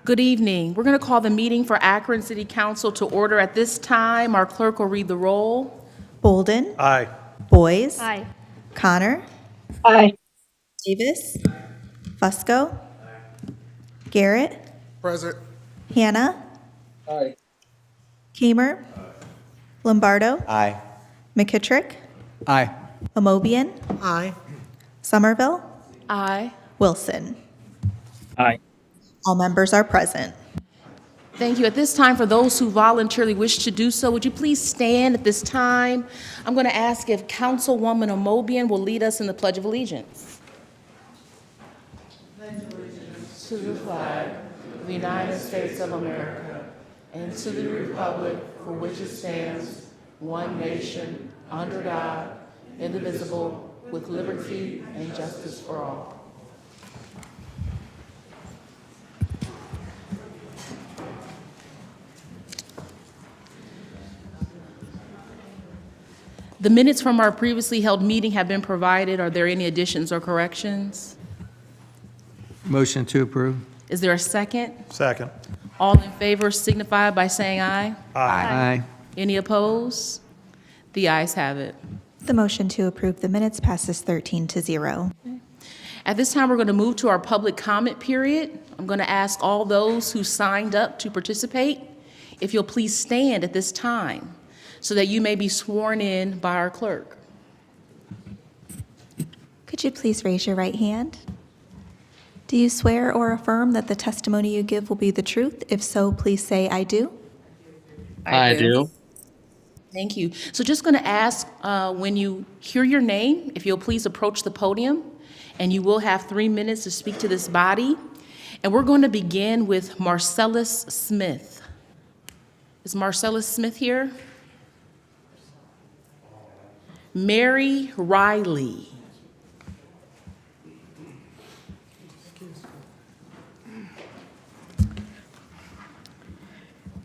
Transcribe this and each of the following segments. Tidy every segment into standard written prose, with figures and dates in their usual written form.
Good evening. We're going to call the meeting for Akron City Council to order at this time. Our clerk will read the roll. Bolden. Aye. Boys. Aye. Connor. Aye. Davis. Fusco. Garrett. Present. Hannah. Aye. Kamer. Lombardo. Aye. McKittrick. Aye. Amobian. Aye. Somerville. Aye. Wilson. Aye. All members are present. Thank you. At this time, for those who voluntarily wish to do so, would you please stand at this time? I'm going to ask if Councilwoman Amobian will lead us in the Pledge of Allegiance. Pledge allegiance to the flag of the United States of America and to the republic for which it stands, one nation, under God, indivisible, with liberty and justice for all. The minutes from our previously held meeting have been provided. Are there any additions or corrections? Motion to approve. Is there a second? Second. All in favor signify by saying aye. Aye. Any opposed? The ayes have it. The motion to approve the minutes passes 13-0. At this time, we're going to move to our public comment period. I'm going to ask all those who signed up to participate, if you'll please stand at this time so that you may be sworn in by our clerk. Could you please raise your right hand? Do you swear or affirm that the testimony you give will be the truth? If so, please say, I do. I do. Thank you. So just going to ask, when you hear your name, if you'll please approach the podium, and you will have 3 minutes to speak to this body. And we're going to begin with Marcellus Smith. Is Marcellus Smith here? Mary Riley.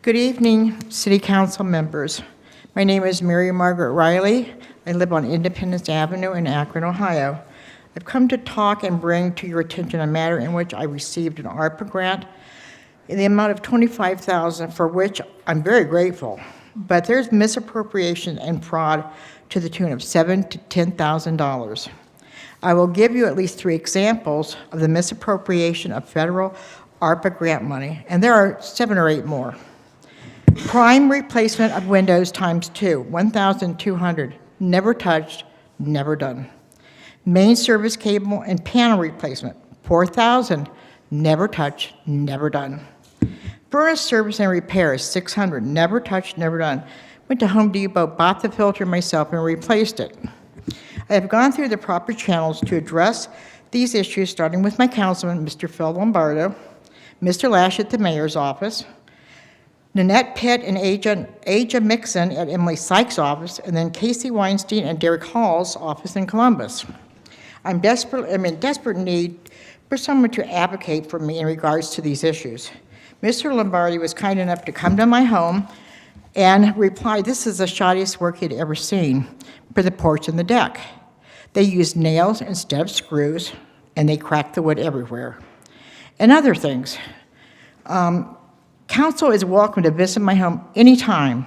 Good evening, City Council members. My name is Mary Margaret Riley. I live on Independence Avenue in Akron, Ohio. I've come to talk and bring to your attention a matter in which I received an ARPA grant in the amount of $25,000, for which I'm very grateful. But there's misappropriation and fraud to the tune of $7,000 to $10,000. I will give you at least 3 examples of the misappropriation of federal ARPA grant money, and there are 7 or 8 more. Prime replacement of windows ×2, 1,200, never touched, never done. Main service cable and panel replacement, 4,000, never touched, never done. Furnace service and repairs, 600, never touched, never done. Went to Home Depot, bought the filter myself, and replaced it. I have gone through the proper channels to address these issues, starting with my councilman, Mr. Phil Lombardo, Mr. Lash at the mayor's office, Nanette Pitt and Aja Mixon at Emily Sykes' office, and then Casey Weinstein and Derek Hall's office in Columbus. I'm in desperate need for someone to advocate for me in regards to these issues. Mr. Lombardi was kind enough to come to my home and reply, this is the shoddiest work he'd ever seen for the porch and the deck. They used nails instead of screws, and they cracked the wood everywhere. And other things. Council is welcome to visit my home anytime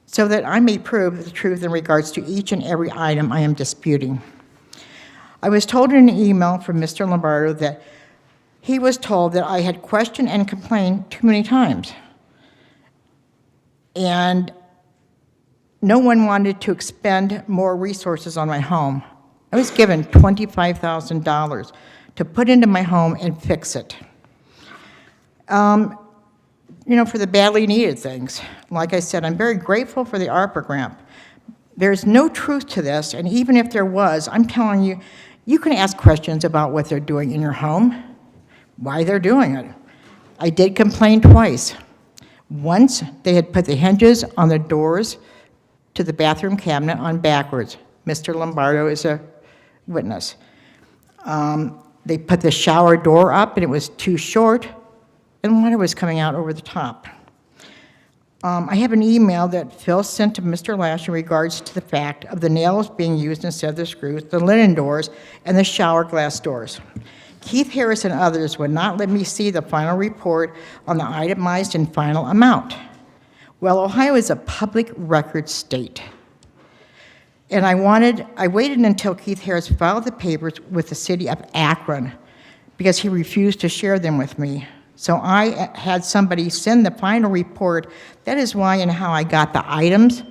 so that I may prove the truth in regards to each and every item I am disputing. I was told in an email from Mr. Lombardo that he was told that I had questioned and complained too many times. And no one wanted to expend more resources on my home. I was given $25,000 to put into my home and fix it. For the badly needed things. Like I said, I'm very grateful for the ARPA grant. There's no truth to this, and even if there was, I'm telling you, you can ask questions about what they're doing in your home, why they're doing it. I did complain twice. Once, they had put the hinges on the doors to the bathroom cabinet on backwards. Mr. Lombardo is a witness. They put the shower door up, and it was too short, and water was coming out over the top. I have an email that Phil sent to Mr. Lash in regards to the fact of the nails being used instead of the screws, the linen doors, and the shower glass doors. Keith Harris and others would not let me see the final report on the itemized and final amount. Well, Ohio is a public record state. And I waited until Keith Harris filed the papers with the city of Akron because he refused to share them with me. So I had somebody send the final report. That is why and how I got the items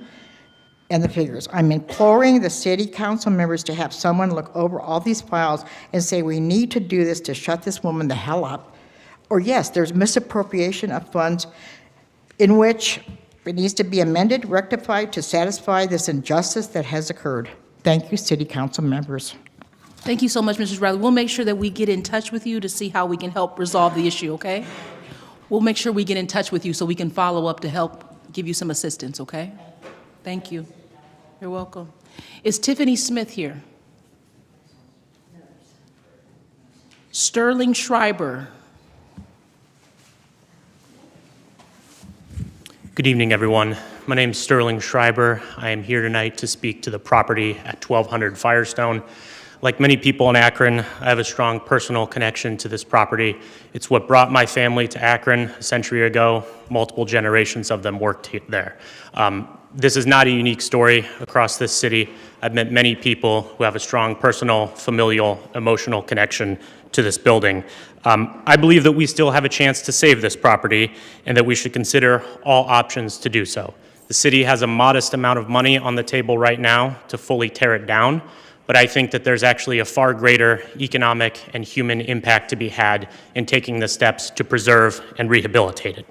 and the figures. I'm imploring the city council members to have someone look over all these files and say, we need to do this to shut this woman the hell up. Or yes, there's misappropriation of funds in which it needs to be amended, rectified to satisfy this injustice that has occurred. Thank you, city council members. Thank you so much, Mrs. Riley. We'll make sure that we get in touch with you to see how we can help resolve the issue, okay? We'll make sure we get in touch with you so we can follow up to help give you some assistance, okay? Thank you. You're welcome. Is Tiffany Smith here? Sterling Schreiber. Good evening, everyone. My name is Sterling Schreiber. I am here tonight to speak to the property at 1200 Firestone. Like many people in Akron, I have a strong personal connection to this property. It's what brought my family to Akron a century ago. Multiple generations of them worked there. This is not a unique story across this city. I've met many people who have a strong personal, familial, emotional connection to this building. I believe that we still have a chance to save this property and that we should consider all options to do so. The city has a modest amount of money on the table right now to fully tear it down, but I think that there's actually a far greater economic and human impact to be had in taking the steps to preserve and rehabilitate it.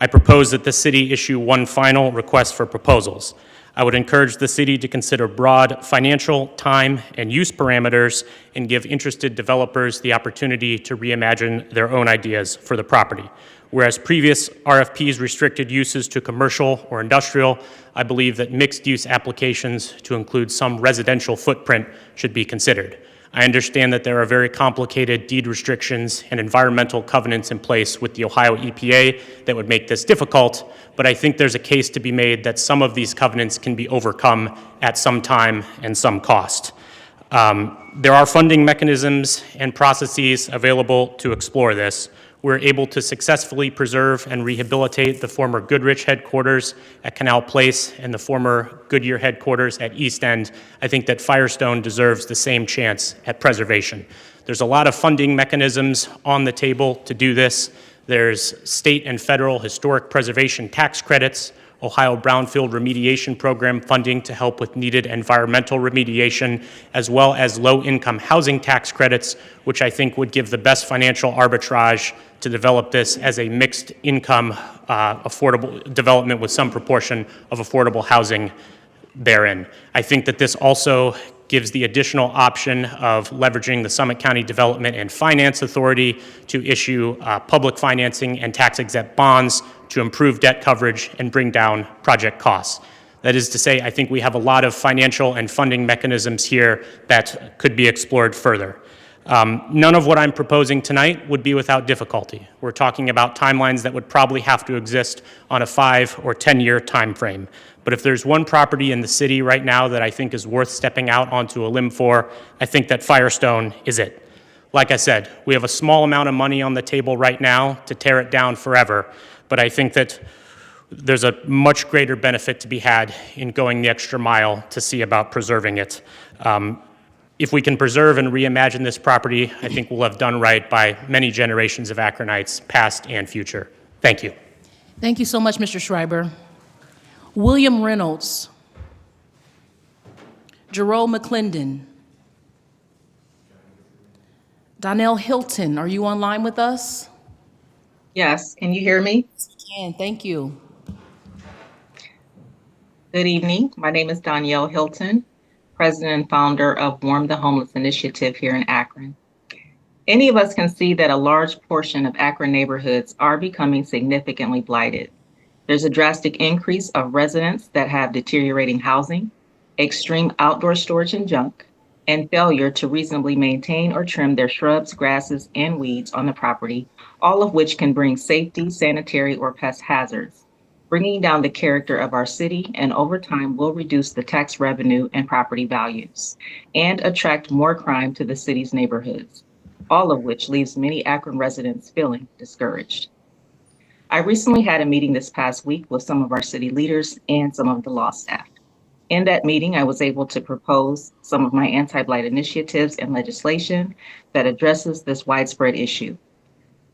I propose that the city issue one final request for proposals. I would encourage the city to consider broad financial, time, and use parameters and give interested developers the opportunity to reimagine their own ideas for the property. Whereas previous RFPs restricted uses to commercial or industrial, I believe that mixed-use applications to include some residential footprint should be considered. I understand that there are very complicated deed restrictions and environmental covenants in place with the Ohio EPA that would make this difficult, but I think there's a case to be made that some of these covenants can be overcome at some time and some cost. There are funding mechanisms and processes available to explore this. We're able to successfully preserve and rehabilitate the former Goodrich headquarters at Canal Place and the former Goodyear headquarters at East End. I think that Firestone deserves the same chance at preservation. There's a lot of funding mechanisms on the table to do this. There's state and federal historic preservation tax credits, Ohio Brownfield Remediation Program funding to help with needed environmental remediation, as well as low-income housing tax credits, which I think would give the best financial arbitrage to develop this as a mixed-income, affordable development with some proportion of affordable housing therein. I think that this also gives the additional option of leveraging the Summit County Development and Finance Authority to issue public financing and tax-exempt bonds to improve debt coverage and bring down project costs. That is to say, I think we have a lot of financial and funding mechanisms here that could be explored further. None of what I'm proposing tonight would be without difficulty. We're talking about timelines that would probably have to exist on a 5 or 10-year time frame. But if there's one property in the city right now that I think is worth stepping out onto a limb for, I think that Firestone is it. Like I said, we have a small amount of money on the table right now to tear it down forever, but I think that there's a much greater benefit to be had in going the extra mile to see about preserving it. If we can preserve and reimagine this property, I think we'll have done right by many generations of Akronites, past and future. Thank you. Thank you so much, Mr. Schreiber. William Reynolds. Jerome McClendon. Donnell Hilton, are you online with us? Yes, can you hear me? And thank you. Good evening. My name is Danielle Hilton, president and founder of Warm the Homeless Initiative here in Akron. Any of us can see that a large portion of Akron neighborhoods are becoming significantly blighted. There's a drastic increase of residents that have deteriorating housing, extreme outdoor storage and junk, and failure to reasonably maintain or trim their shrubs, grasses, and weeds on the property, all of which can bring safety, sanitary, or pest hazards, bringing down the character of our city, and over time will reduce the tax revenue and property values, and attract more crime to the city's neighborhoods. all of which leaves many Akron residents feeling discouraged. I recently had a meeting this past week with some of our city leaders and some of the law staff. In that meeting, I was able to propose some of my anti-blight initiatives and legislation that addresses this widespread issue.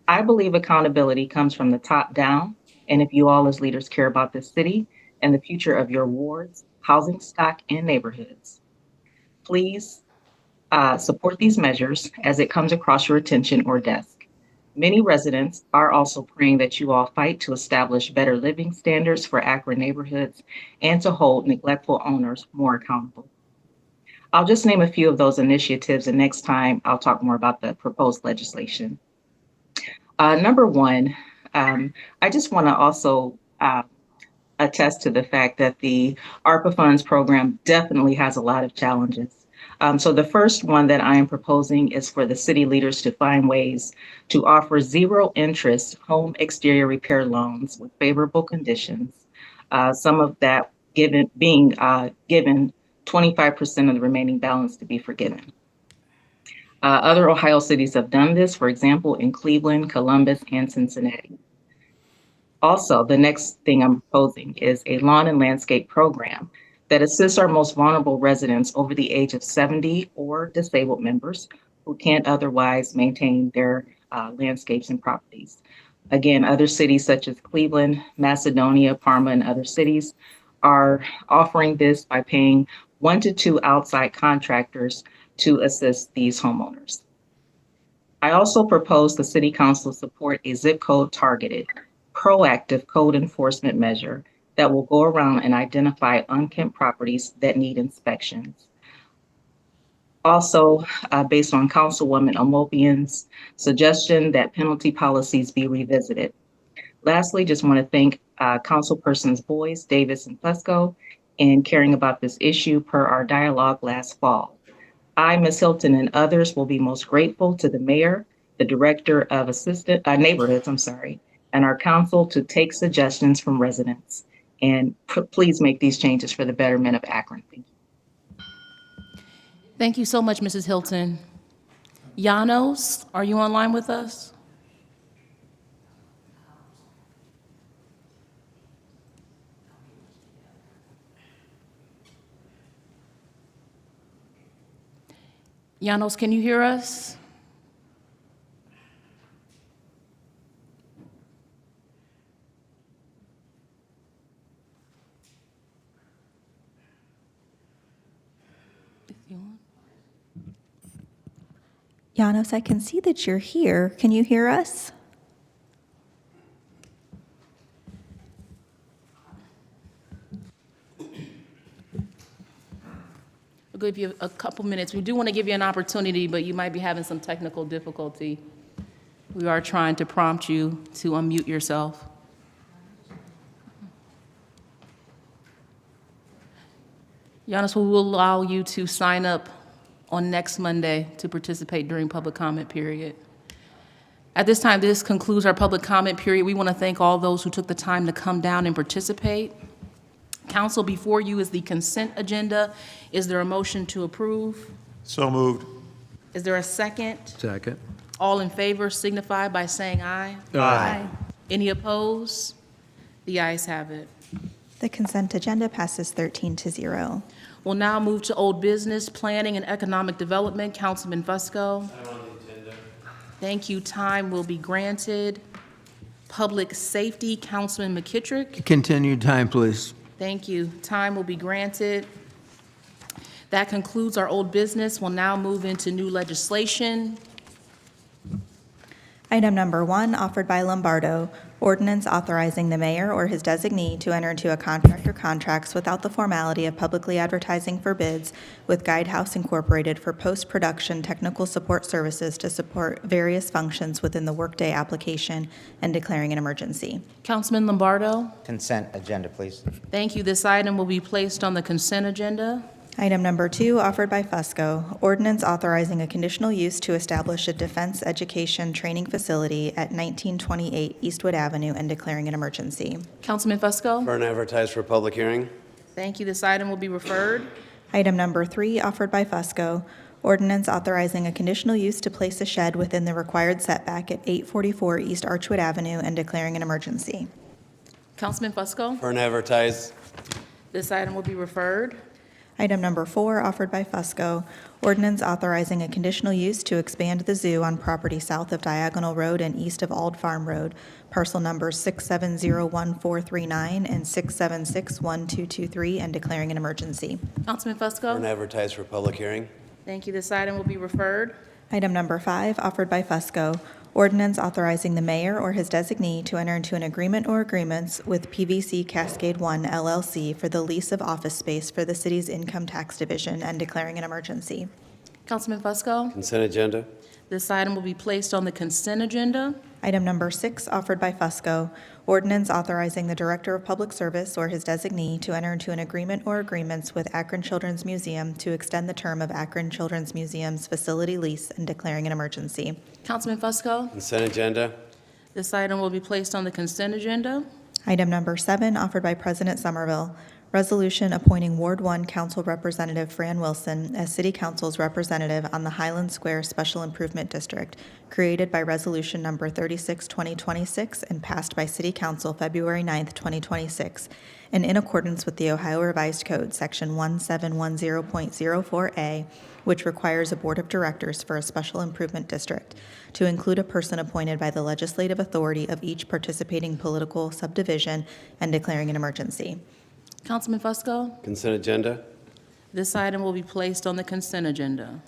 I believe accountability comes from the top down, and if you all as leaders care about this city and the future of your wards, housing stock, and neighborhoods, please support these measures as it comes across your attention or desk. Many residents are also praying that you all fight to establish better living standards for Akron neighborhoods and to hold neglectful owners more accountable. I'll just name a few of those initiatives, and next time I'll talk more about the proposed legislation. Number one, I just want to also attest to the fact that the ARPA funds program definitely has a lot of challenges. So the first one that I am proposing is for the city leaders to find ways to offer zero interest home exterior repair loans with favorable conditions. Some of that being given 25% of the remaining balance to be forgiven. Other Ohio cities have done this, for example, in Cleveland, Columbus, and Cincinnati. Also, the next thing I'm proposing is a lawn and landscape program that assists our most vulnerable residents over the age of 70 or disabled members who can't otherwise maintain their landscapes and properties. Again, other cities such as Cleveland, Macedonia, Parma, and other cities are offering this by paying 1 to 2 outside contractors to assist these homeowners. I also propose the City Council support a zip code targeted, proactive code enforcement measure that will go around and identify unkempt properties that need inspections. Also, based on Councilwoman Omobian's suggestion that penalty policies be revisited. Lastly, just want to thank Councilpersons Boyce, Davis, and Fusco in caring about this issue per our dialogue last fall. I, Ms. Hilton, and others will be most grateful to the mayor, the director of neighborhoods, and our council to take suggestions from residents. And please make these changes for the betterment of Akron. Thank you. Thank you so much, Mrs. Hilton. Janos, are you online with us? Janos, can you hear us? Janos, I can see that you're here. Can you hear us? We'll give you a couple minutes. We do want to give you an opportunity, but you might be having some technical difficulty. We are trying to prompt you to unmute yourself. Janos, we will allow you to sign up on next Monday to participate during public comment period. At this time, this concludes our public comment period. We want to thank all those who took the time to come down and participate. Council, before you is the consent agenda. Is there a motion to approve? So moved. Is there a second? Second. All in favor signify by saying aye. Aye. Any opposed? The ayes have it. The consent agenda passes 13-0. We'll now move to old business, planning and economic development. Councilman Fusco. I'm on the agenda. Thank you. Time will be granted. Public safety, Councilman McKittrick. Continued time, please. Thank you. Time will be granted. That concludes our old business. We'll now move into new legislation. Item number 1, offered by Lombardo, ordinance authorizing the mayor or his designee to enter into a contract or contracts without the formality of publicly advertising for bids with Guidehouse Incorporated for post-production technical support services to support various functions within the Workday application and declaring an emergency. Councilman Lombardo. Consent agenda, please. Thank you. This item will be placed on the consent agenda. Item number 2, offered by Fusco, ordinance authorizing a conditional use to establish a defense education training facility at 1928 Eastwood Avenue and declaring an emergency. Councilman Fusco. Burn advertised for public hearing. Thank you. This item will be referred. Item number 3, offered by Fusco, Ordinance authorizing a conditional use to place a shed within the required setback at 844 East Archwood Avenue and declaring an emergency. Councilman Fusco. For an advertise. This item will be referred. Item number 4, offered by Fusco, ordinance authorizing a conditional use to expand the zoo on property south of Diagonal Road and east of Ald Farm Road, parcel numbers 6701439 and 6761223, and declaring an emergency. Councilman For an Fusco. advertise for public hearing. Thank you. This item will be referred. Item number 5, offered by Fusco, ordinance authorizing the mayor or his designee to enter into an agreement or agreements with PVC Cascade One LLC for the lease of office space for the city's income tax division and declaring an emergency. Councilman Fusco. Consent agenda. This item will be placed on the consent agenda. Item number 6, offered by Fusco, ordinance authorizing the Director of Public Service or his designee to enter into an agreement or agreements with Akron Children's Museum to extend the term of Akron Children's Museum's facility lease and declaring an emergency. Councilman Fusco. Consent agenda. This item will be placed on the consent agenda. Item number 7, offered by President Somerville, resolution appointing Ward 1 Council Representative Fran Wilson as City Council's representative on the Highland Square Special Improvement District, created by Resolution Number 36-2026 and passed by City Council February 9th, 2026, and in accordance with the Ohio Revised Code, Section 1710.04A, which requires a Board of Directors for a Special Improvement District to include a person appointed by the legislative authority of each participating political subdivision and declaring an emergency. Councilman Fusco. Consent agenda. This item will be placed on the consent agenda.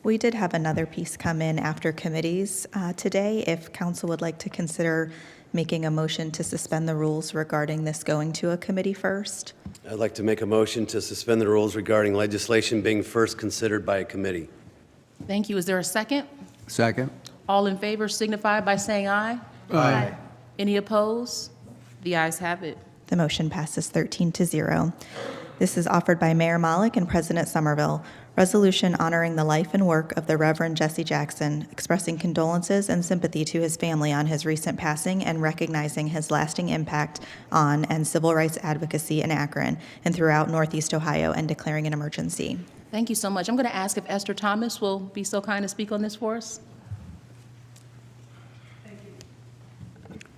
We did have another piece come in after committees today. If council would like to consider making a motion to suspend the rules regarding this going to a committee first. I'd like to make a motion to suspend the rules regarding legislation being first considered by a committee. Thank you. Is there a second? Second. All in favor signify by saying aye. Aye. Any opposed? The ayes have it. The motion passes 13-0. This is offered by Mayor Malik and President Somerville. Resolution honoring the life and work of the Reverend Jesse Jackson, expressing condolences and sympathy to his family on his recent passing and recognizing his lasting impact on and civil rights advocacy in Akron and throughout Northeast Ohio, and declaring an emergency. Thank you so much. I'm going to ask if Esther Thomas will be so kind to speak on this for us.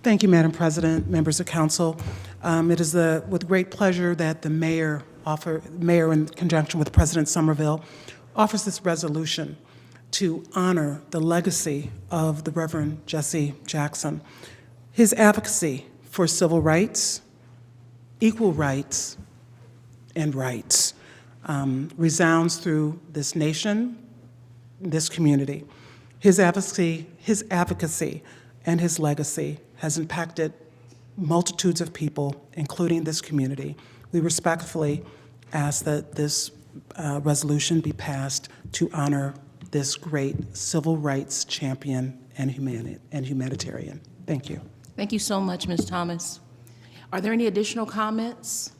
Thank you, Madam President, members of council. It is with great pleasure that the mayor, in conjunction with President Somerville, offers this resolution to honor the legacy of the Reverend Jesse Jackson. His advocacy for civil rights, equal rights, and rights resounds through this nation, this community. His advocacy and his legacy has impacted multitudes of people, including this community. We respectfully ask that this resolution be passed to honor this great civil rights champion and humanitarian. Thank you. Thank you so much, Ms. Thomas. Are there any additional comments?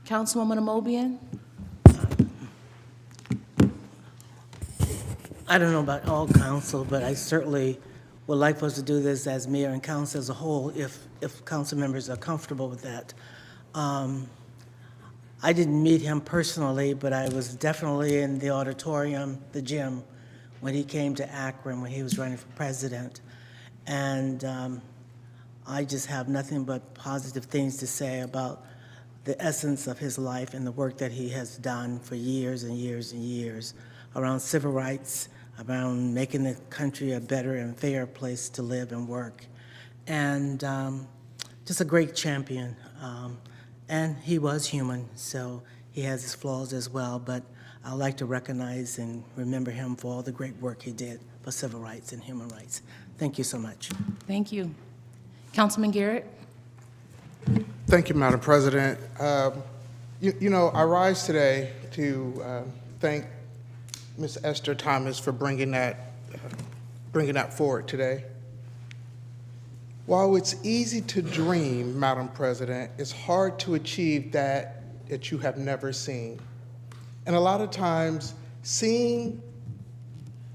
Councilwoman Amobian? I don't know about all council, but I certainly would like for us to do this as mayor and council as a whole, if council members are comfortable with that. I didn't meet him personally, but I was definitely in the auditorium, the gym, when he came to Akron, when he was running for president. And I just have nothing but positive things to say about the essence of his life and the work that he has done for years and years and years around civil rights, around making the country a better and fairer place to live and work. And just a great champion. And he was human, so he has his flaws as well, but I'd like to recognize and remember him for all the great work he did for civil rights and human rights. Thank you so much. Thank you. Councilman Garrett? Thank you, Madam President. You know, I rise today to thank Ms. Esther Thomas for bringing that forward today. While it's easy to dream, Madam President, it's hard to achieve that you have never seen. And a lot of times, seeing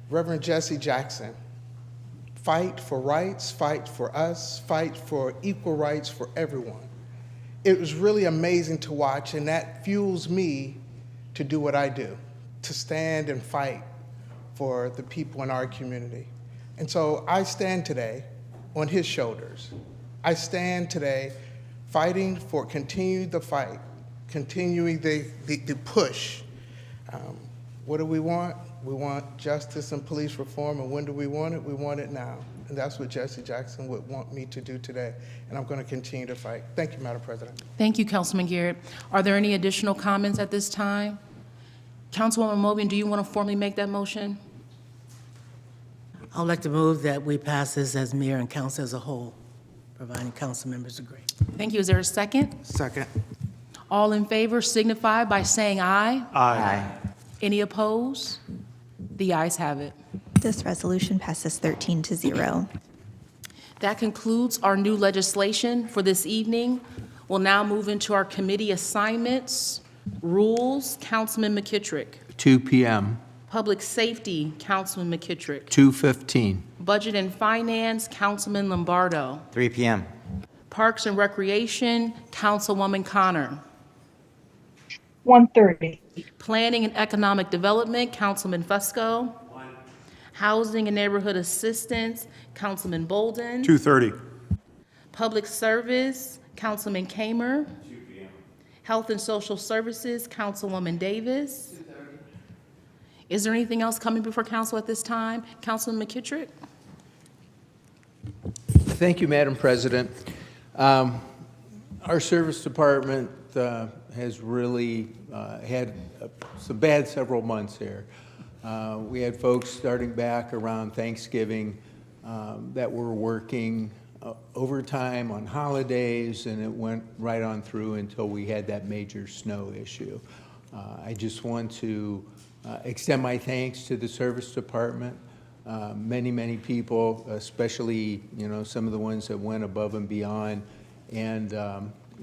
Reverend Jesse Jackson fight for rights, fight for us, fight for equal rights for everyone, it was really amazing to watch, and that fuels me to do what I do, to stand and fight for the people in our community. And so I stand today on his shoulders. I stand today fighting for continuing the fight, continuing the push. What do we want? We want justice and police reform, and when do we want it? We want it now. And that's what Jesse Jackson would want me to do today, and I'm going to continue to fight. Thank you, Madam President. Thank you, Councilman Garrett. Are there any additional comments at this time? Councilwoman Mobian, do you want to formally make that motion? I'd like to move that we pass this as mayor and council as a whole, providing council members agree. Thank you. Is there a second? Second. All in favor signify by saying aye. Aye. Any opposed? The ayes have it. This resolution passes 13-0. That concludes our new legislation for this evening. We'll now move into our committee assignments. Rules, Councilman McKittrick. 2 p.m., Public Safety, Councilman McKittrick. 2:15. Budget and Finance, Councilman Lombardo. 3 p.m. Parks and Recreation, Councilwoman Connor. 1:30. Planning and Economic Development, Councilman Fusco. Housing and Neighborhood Assistance, Councilman Bolden. 2:30. Public Service, Councilman Kamer. 2 p.m. Health and Social Services, Councilwoman Davis. 2:30. Is there anything else coming before council at this time? Councilman McKittrick? Thank you, Madam President. Our service department has really had some bad several months here. We had folks starting back around Thanksgiving that were working overtime on holidays, and it went right on through until we had that major snow issue. I just want to extend my thanks to the service department. Many people, especially some of the ones that went above and beyond, and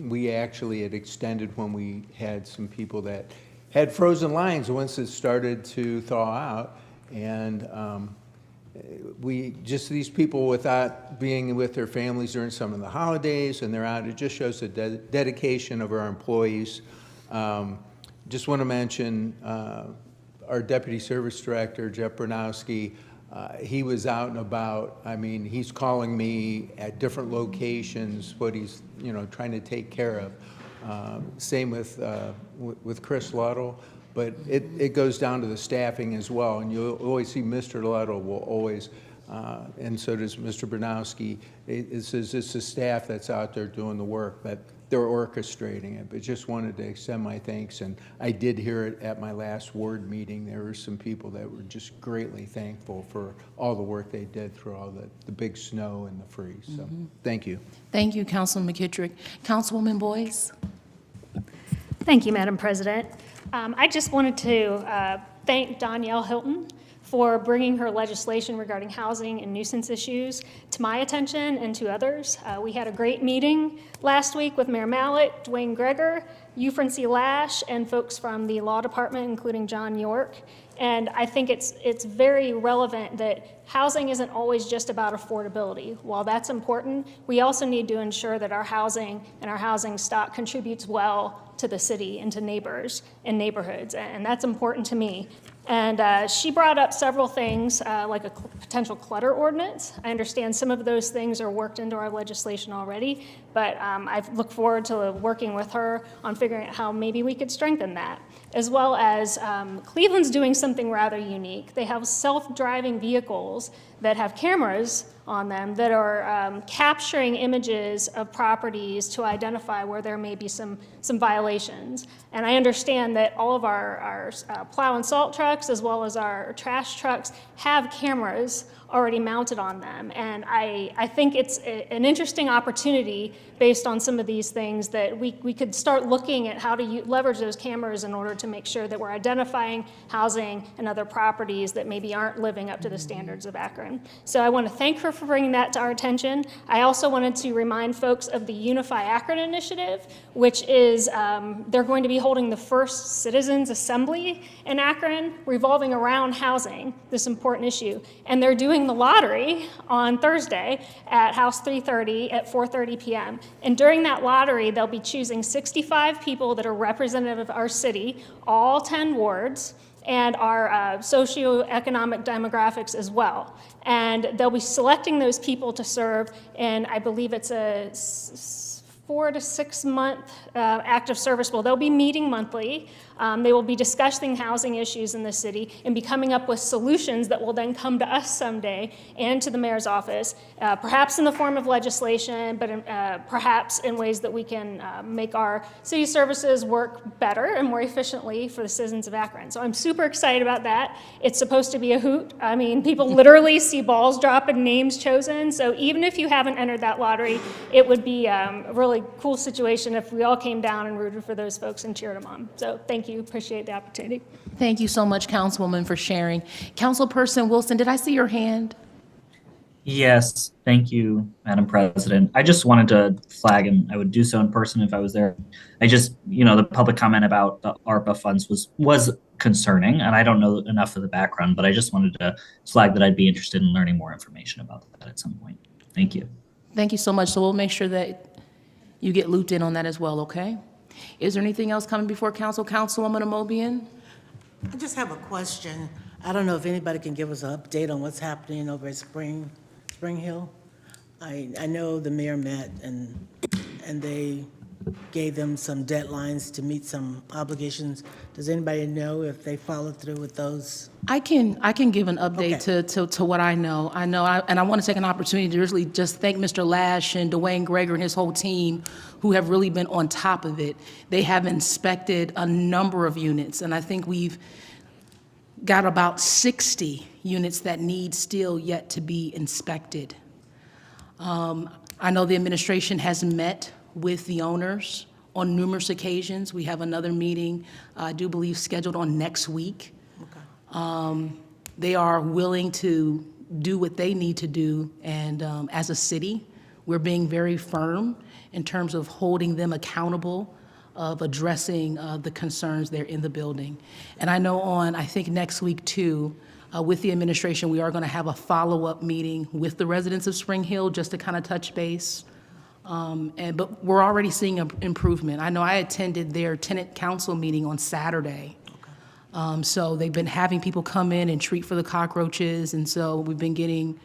we actually had extended when we had some people that had frozen lines once it started to thaw out, and these people without being with their families during some of the holidays, and they're out. It just shows the dedication of our employees. Just want to mention our Deputy Service Director, Jeff Bernowski. He was out and about. I mean, he's calling me at different locations, what he's trying to take care of. Same with Chris Luddle, but it goes down to the staffing as well. And you'll always see Mr. Luddle will always, and so does Mr. Bernowski. It's the staff that's out there doing the work, but they're orchestrating it. But just wanted to extend my thanks, and I did hear it at my last ward meeting. There were some people that were just greatly thankful for all the work they did through all the big snow and the freeze. So thank you. Thank you, Councilman McKittrick. Councilwoman Boyce? Thank you, Madam President. I just wanted to thank Danielle Hilton for bringing her legislation regarding housing and nuisance issues to my attention and to others. We had a great meeting last week with Mayor Mallett, Dwayne Greger, Ufrancy Lash, and folks from the law department, including John York. And I think it's very relevant that housing isn't always just about affordability. While that's important, we also need to ensure that our housing and our housing stock contributes well to the city and to neighbors and neighborhoods, and that's important to me. And she brought up several things, like a potential clutter ordinance. I understand some of those things are worked into our legislation already, but I look forward to working with her on figuring out how maybe we could strengthen that. As well as Cleveland's doing something rather unique. They have self-driving vehicles that have cameras on them that are capturing images of properties to identify where there may be some violations. And I understand that all of our plow and salt trucks, as well as our trash trucks, have cameras already mounted on them. And I think it's an interesting opportunity based on some of these things that we could start looking at how to leverage those cameras in order to make sure that we're identifying housing and other properties that maybe aren't living up to the standards of Akron. So I want to thank her for bringing that to our attention. I also wanted to remind folks of the Unify Akron initiative, which is they're going to be holding the first Citizens Assembly in Akron revolving around housing, this important issue. And they're doing the lottery on Thursday at House 330 at 4:30 p.m. And during that lottery, they'll be choosing 65 people that are representative of our city, all 10 wards. and our socioeconomic demographics as well. And they'll be selecting those people to serve, and I believe it's a 4 to 6 month active service. Well, they'll be meeting monthly. They will be discussing housing issues in the city and be coming up with solutions that will then come to us someday and to the mayor's office, perhaps in the form of legislation, but perhaps in ways that we can make our city services work better and more efficiently for the citizens of Akron. So I'm super excited about that. It's supposed to be a hoot. I mean, people literally see balls drop and names chosen. So even if you haven't entered that lottery, it would be a really cool situation if we all came down and rooted for those folks and cheered them on. So thank you. Appreciate the opportunity. Thank you so much, Councilwoman, for sharing. Councilperson Wilson, did I see your hand? Yes, thank you, Madam President. I just wanted to flag, and I would do so in person if I was there. I just, the public comment about the ARPA funds was concerning, and I don't know enough of the background, but I just wanted to flag that I'd be interested in learning more information about that at some point. Thank you. Thank you so much. So we'll make sure that you get looped in on that as well, okay? Is there anything else coming before council? Councilwoman Amobian? I just have a question. I don't know if anybody can give us an update on what's happening over at Spring Hill. I know the mayor met and they gave them some deadlines to meet some obligations. Does anybody know if they followed through with those? I can give an update to what I know. And I want to take an opportunity to really just thank Mr. Lash and Dwayne Greger and his whole team who have really been on top of it. They have inspected a number of units, and I think we've got about 60 units that need still yet to be inspected. I know the administration has met with the owners on numerous occasions. We have another meeting, I do believe, scheduled on next week. Okay. They are willing to do what they need to do, and as a city, we're being very firm in terms of holding them accountable, of addressing the concerns there in the building. And I know I think next week too, with the administration, we are going to have a follow-up meeting with the residents of Spring Hill just to kind of touch base. But we're already seeing an improvement. I know I attended their tenant council meeting on Saturday. Okay. So they've been having people come in and treat for the cockroaches, and so we've been getting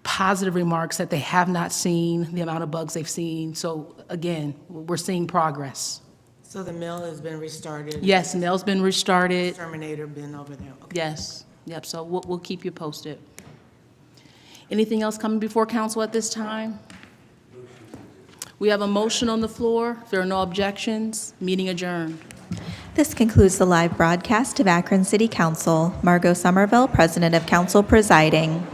positive remarks that they have not seen the amount of bugs they've seen. So again, we're seeing progress. So the mill has been restarted? Yes, the mill's been restarted. Exterminator been over there? Okay. Yes, yep, so we'll keep you posted. Anything else coming before council at this time? We have a motion on the floor. If there are no objections, meeting adjourned. This concludes the live broadcast of Akron City Council. Margot Somerville, President of Council, presiding.